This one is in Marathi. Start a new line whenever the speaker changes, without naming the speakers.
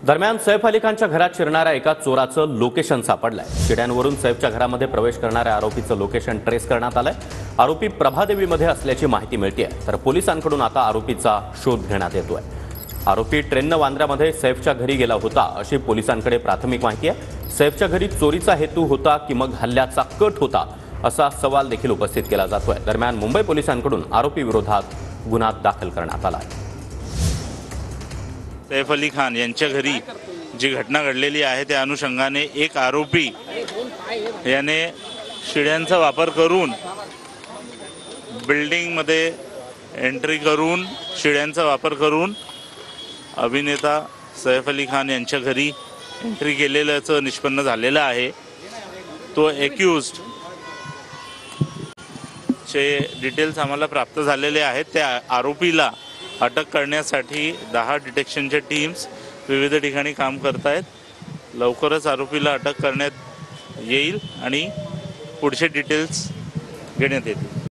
दरम्यान सैफ अली खानच्या घरात शिरणाऱ्या एका चोराचं लोकेशन सापडलंय। शिड्यांवरून सैफच्या घरामध्ये प्रवेश करणाऱ्या आरोपीचं लोकेशन ट्रेस करण्यात आलंय। आरोपी प्रभादेवीमध्ये असल्याची माहिती मिळतेय, तर पोलिसांकडून आता आरोपीचा शोध घेण्यात येतोय। आरोपी ट्रेननं वांद्र्यामध्ये सैफच्या घरी गेला होता अशी पोलिसांकडे प्राथमिक माहिती आहे। सैफच्या घरी चोरीचा हेतू होता की मग हल्ल्याचा कट होता असा सवाल देखील उपस्थित केला जातोय। दरम्यान मुंबई पोलिसांकडून आरोपी विरोधात गुन्हा दाखल करण्यात आला आहे।
सैफ अली खान यांच्या घरी जी घटना घडलेली आहे त्या अनुषंगाने एक आरोपी याने शिड्यांचा वापर करून बिल्डिंगमध्ये एंट्री करून शिड्यांचा वापर करून अभिनेता सैफ अली खान यांच्या घरी एंट्री केलेल्याचं निष्पन्न झालेलं आहे। तो एक्यूज्ड चे डिटेल्स आम्हाला प्राप्त झालेले आहेत। त्या आरोपीला अटक करण्यासाठी 10 डिटेक्शनच्या टीम्स विविध ठिकाणी काम करत आहेत। लवकरच आरोपीला अटक करण्यात येईल आणि पुढचे डिटेल्स घेण्यात येतील।